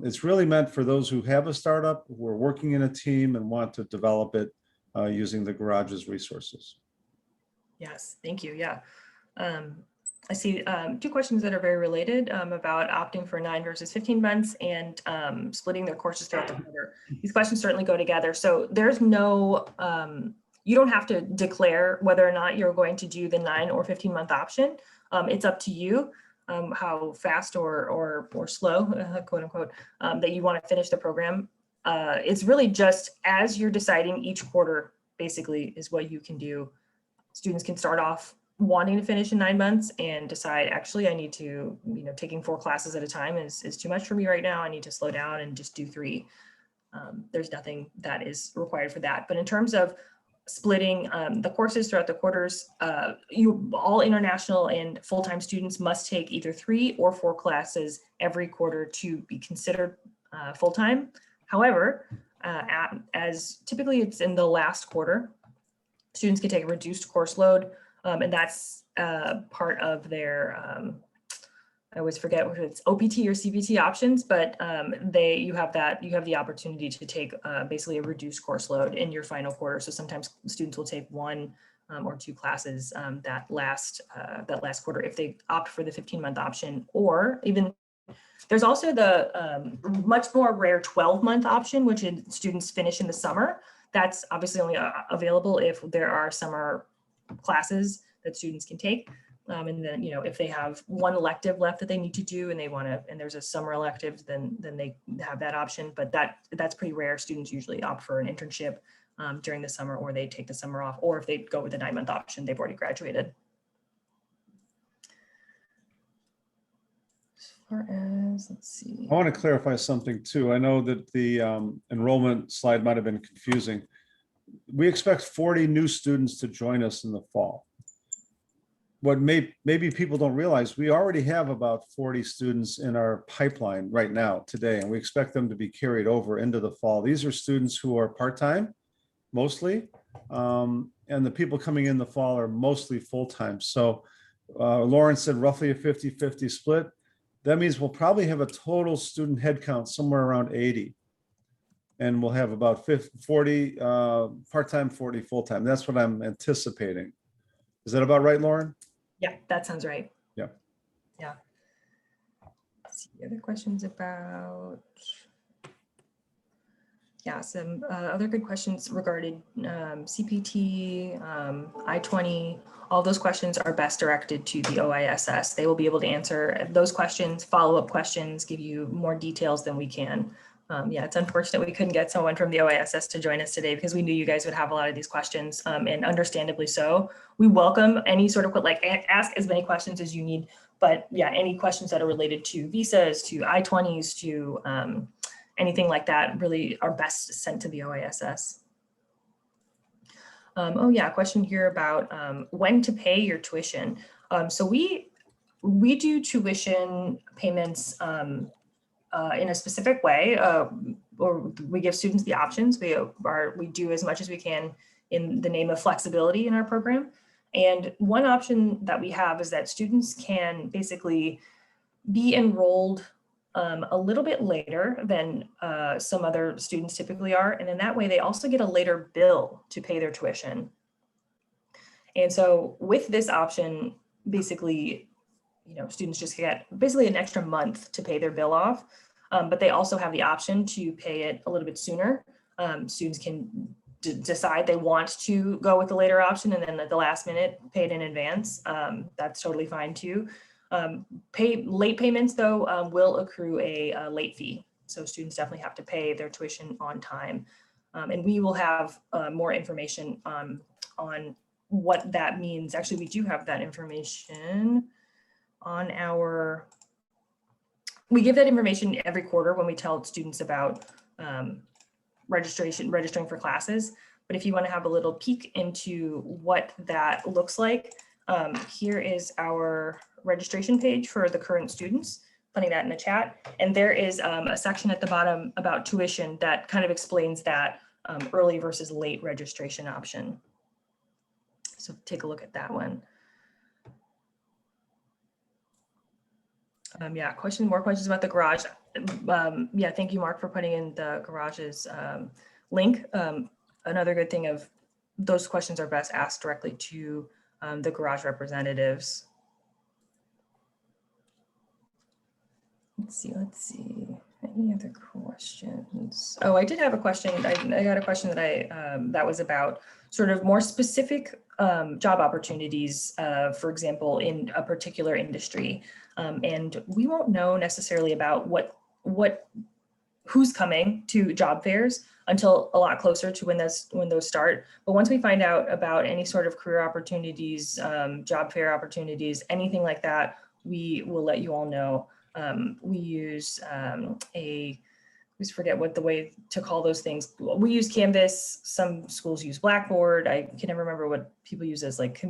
it's really meant for those who have a startup, who are working in a team and want to develop it using the garage's resources. Yes, thank you. Yeah. I see two questions that are very related about opting for 9 versus 15 months and splitting their courses throughout the quarter. These questions certainly go together. So there's no, you don't have to declare whether or not you're going to do the 9 or 15-month option. It's up to you how fast or slow, quote unquote, that you want to finish the program. It's really just as you're deciding each quarter, basically, is what you can do. Students can start off wanting to finish in 9 months and decide, actually, I need to, taking 4 classes at a time is too much for me right now. I need to slow down and just do 3. There's nothing that is required for that. But in terms of splitting the courses throughout the quarters, all international and full-time students must take either 3 or 4 classes every quarter to be considered full-time. However, as typically it's in the last quarter, students can take a reduced course load, and that's part of their, I always forget whether it's OPT or CPT options, but you have the opportunity to take basically a reduced course load in your final quarter. So sometimes students will take 1 or 2 classes that last quarter if they opt for the 15-month option, or even there's also the much more rare 12-month option, which is students finish in the summer. That's obviously only available if there are summer classes that students can take. And then, if they have 1 elective left that they need to do and and there's a summer elective, then they have that option. But that's pretty rare. Students usually opt for an internship during the summer, or they take the summer off, or if they go with the 9-month option, they've already graduated. As far as, let's see. I want to clarify something too. I know that the enrollment slide might have been confusing. We expect 40 new students to join us in the fall. What maybe people don't realize, we already have about 40 students in our pipeline right now today, and we expect them to be carried over into the fall. These are students who are part-time, mostly, and the people coming in the fall are mostly full-time. So Lauren said roughly a 50-50 split. That means we'll probably have a total student headcount somewhere around 80. And we'll have about 40 part-time, 40 full-time. That's what I'm anticipating. Is that about right, Lauren? Yeah, that sounds right. Yeah. Yeah. Let's see, other questions about, some other good questions regarding CPT, I-20. All those questions are best directed to the OISS. They will be able to answer those questions, follow-up questions, give you more details than we can. Yeah, it's unfortunate we couldn't get someone from the OISS to join us today because we knew you guys would have a lot of these questions, and understandably so. We welcome any sort of ask as many questions as you need, but yeah, any questions that are related to visas, to I-20s, to anything like that really are best sent to the OISS. Oh yeah, a question here about when to pay your tuition. So we do tuition payments in a specific way, or we give students the options. We do as much as we can in the name of flexibility in our program. And one option that we have is that students can basically be enrolled a little bit later than some other students typically are. And in that way, they also get a later bill to pay their tuition. And so with this option, basically, students just get basically an extra month to pay their bill off, but they also have the option to pay it a little bit sooner. Students can decide they want to go with the later option and then at the last minute pay it in advance. That's totally fine too. Late payments though will accrue a late fee. So students definitely have to pay their tuition on time. And we will have more information on what that means. Actually, we do have that information on we give that information every quarter when we tell students about registering for classes. But if you want to have a little peek into what that looks like, here is our registration page for the current students, putting that in the chat. And there is a section at the bottom about tuition that kind of explains that early versus late registration option. So take a look at that one. Yeah, more questions about the garage. Yeah, thank you, Mark, for putting in the garage's link. Another good thing of those questions are best asked directly to the garage representatives. Let's see. Any other questions? Oh, I did have a question. I got a question that that was about sort of more specific job opportunities, for example, in a particular industry. And we won't know necessarily about who's coming to job fairs until a lot closer to when those start. But once we find out about any sort of career opportunities, job fair opportunities, anything like that, we will let you all know. We use I always forget what the way to call those things. We use Canvas. Some schools use Blackboard. I can never remember what people use as like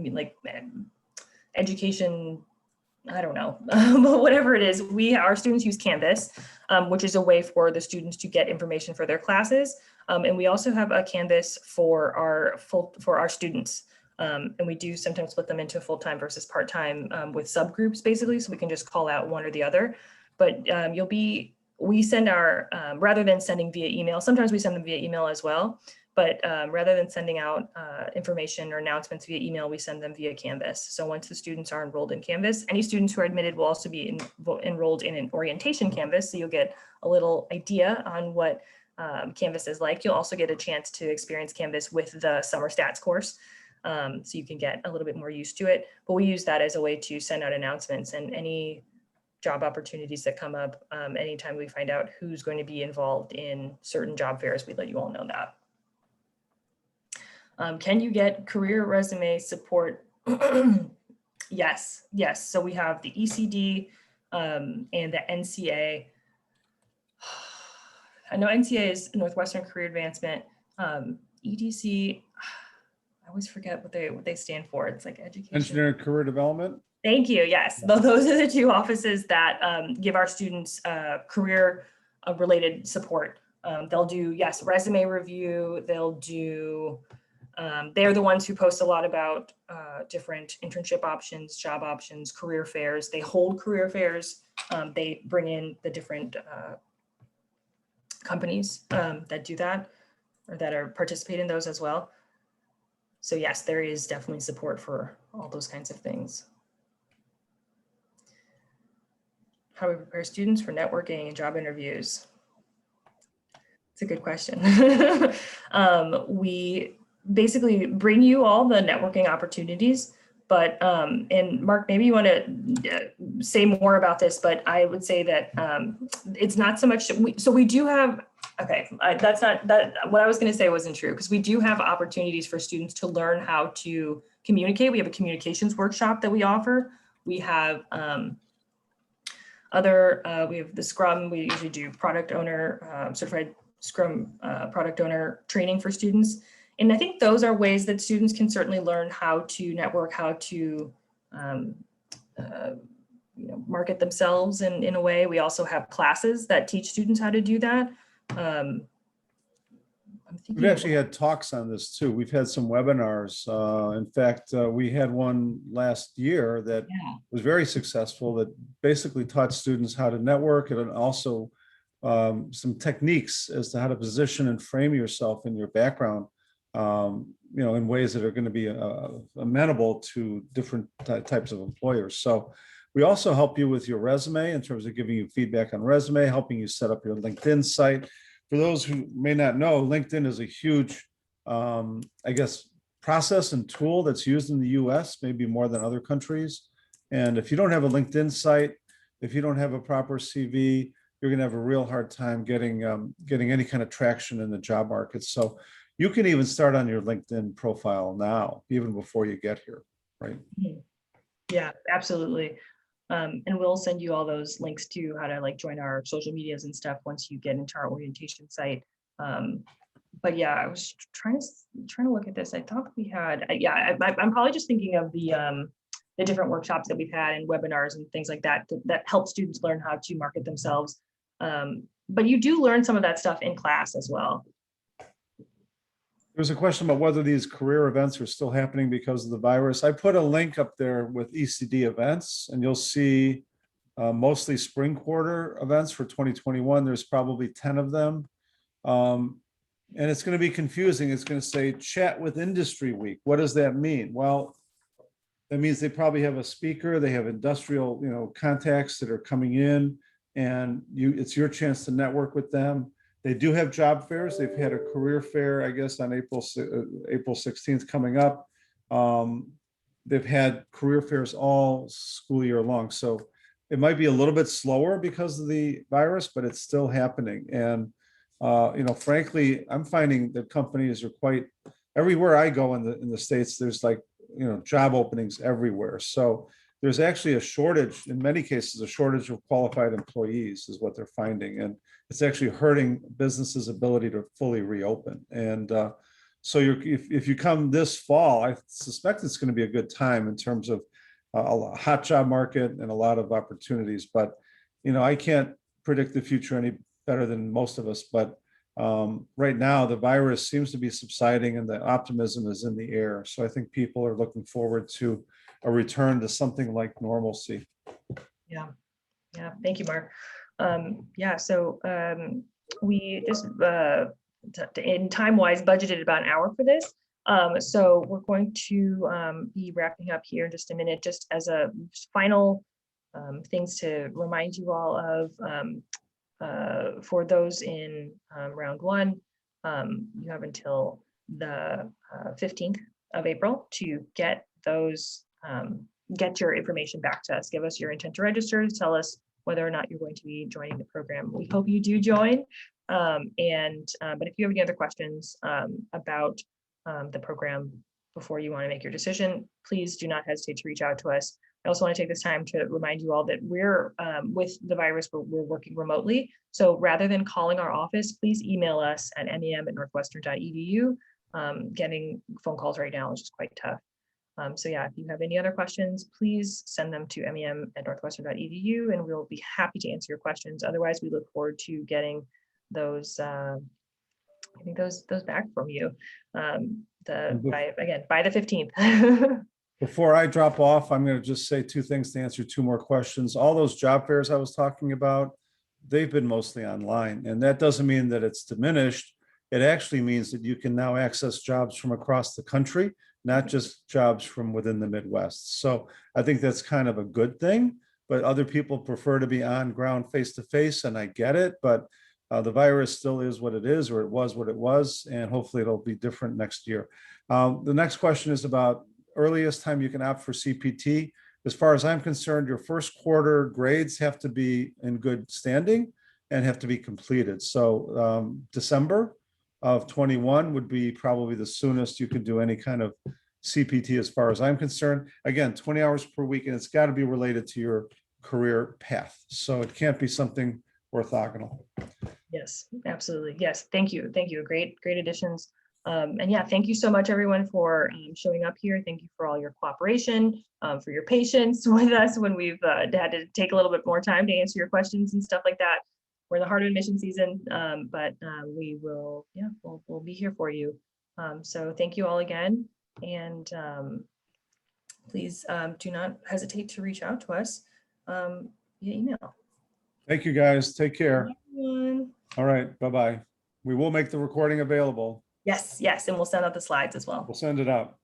education. I don't know, but whatever it is, our students use Canvas, which is a way for the students to get information for their classes. And we also have a Canvas for our students. And we do sometimes split them into full-time versus part-time with subgroups, basically, so we can just call out one or the other. But we send our, rather than sending via email, sometimes we send them via email as well, but rather than sending out information or announcements via email, we send them via Canvas. So once the students are enrolled in Canvas, any students who are admitted will also be enrolled in an orientation Canvas, so you'll get a little idea on what Canvas is like. You'll also get a chance to experience Canvas with the summer stats course. So you can get a little bit more used to it, but we use that as a way to send out announcements and any job opportunities that come up. Anytime we find out who's going to be involved in certain job fairs, we let you all know that. Can you get career resume support? Yes. So we have the ECD and the NCA. I know NCA is Northwestern Career Advancement. EDC, I always forget what they stand for. It's like education. Engineering Career Development. Thank you. Yes, those are the two offices that give our students career related support. They'll do, yes, resume review. They'll do, they're the ones who post a lot about different internship options, job options, career fairs. They hold career fairs. They bring in the different companies that do that or that are participating in those as well. So yes, there is definitely support for all those kinds of things. How do we prepare students for networking and job interviews? It's a good question. We basically bring you all the networking opportunities But, and Mark, maybe you want to say more about this, but I would say that it's not so much, so we do have, okay, that's not, what I was going to say wasn't true, because we do have opportunities for students to learn how to communicate. We have a communications workshop that we offer. We have we have the Scrum, we usually do product owner, certified Scrum product owner training for students. And I think those are ways that students can certainly learn how to network, how to market themselves in a way. We also have classes that teach students how to do that. We've actually had talks on this too. We've had some webinars. In fact, we had one last year that was very successful that basically taught students how to network and also some techniques as to how to position and frame yourself in your background, in ways that are going to be amenable to different types of employers. So we also help you with your resume in terms of giving you feedback on resume, helping you set up your LinkedIn site. For those who may not know, LinkedIn is a huge, process and tool that's used in the US, maybe more than other countries. And if you don't have a LinkedIn site, if you don't have a proper CV, you're going to have a real hard time getting any kind of traction in the job market. So you can even start on your LinkedIn profile now, even before you get here, right? Yeah, absolutely. And we'll send you all those links to how to join our social medias and stuff once you get into our orientation site. But yeah, I was trying to look at this. I thought we had, I'm probably just thinking of the different workshops that we've had and webinars and things like that help students learn how to market themselves. But you do learn some of that stuff in class as well. There's a question about whether these career events are still happening because of the virus. I put a link up there with ECD events, and you'll see mostly spring quarter events for 2021. There's probably 10 of them. And it's going to be confusing. It's going to say chat with industry week. What does that mean? Well, that means they probably have a speaker. They have industrial, contacts that are coming in, and it's your chance to network with them. They do have job fairs. They've had a career fair, I guess, on April 16th coming up. They've had career fairs all school year long. So it might be a little bit slower because of the virus, but it's still happening. And, frankly, I'm finding that companies are everywhere I go in the States, there's job openings everywhere. So there's actually a shortage, in many cases, a shortage of qualified employees is what they're finding. And it's actually hurting businesses' ability to fully reopen. And so if you come this fall, I suspect it's going to be a good time in terms of a hot job market and a lot of opportunities. But, I can't predict the future any better than most of us. But right now, the virus seems to be subsiding and the optimism is in the air. So I think people are looking forward to a return to something like normalcy. Yeah. Thank you, Mark. So we just, in time-wise, budgeted about an hour for this. So we're going to be wrapping up here in just a minute, just as a final things to remind you all of. For those in round one, you have until the 15th of April to get those, get your information back to us. Give us your intent to register, tell us whether or not you're going to be joining the program. We hope you do join. But if you have any other questions about the program before you want to make your decision, please do not hesitate to reach out to us. I also want to take this time to remind you all that we're with the virus, we're working remotely. So rather than calling our office, please email us at mem@northwestern.edu. Getting phone calls right now is just quite tough. If you have any other questions, please send them to mem@northwestern.edu and we'll be happy to answer your questions. Otherwise, we look forward to getting those those back from you by the 15th. Before I drop off, I'm going to just say two things to answer two more questions. All those job fairs I was talking about, they've been mostly online, and that doesn't mean that it's diminished. It actually means that you can now access jobs from across the country, not just jobs from within the Midwest. So I think that's kind of a good thing, but other people prefer to be on ground face to face, and I get it, but the virus still is what it is, or it was what it was, and hopefully it'll be different next year. The next question is about earliest time you can opt for CPT. As far as I'm concerned, your first quarter grades have to be in good standing and have to be completed. So December of 21 would be probably the soonest you could do any kind of CPT as far as I'm concerned. Again, 20 hours per week, and it's got to be related to your career path. So it can't be something orthogonal. Yes, absolutely. Yes, thank you. Thank you. Great additions. And yeah, thank you so much, everyone, for showing up here. Thank you for all your cooperation, for your patience with us when we've had to take a little bit more time to answer your questions and stuff like that. We're in the heart of admission season, but we will, yeah, we'll be here for you. So thank you all again. And please do not hesitate to reach out to us via email. Thank you, guys. Take care. Bye, everyone. All right. Bye-bye. We will make the recording available. Yes, and we'll send out the slides as well. We'll send it out.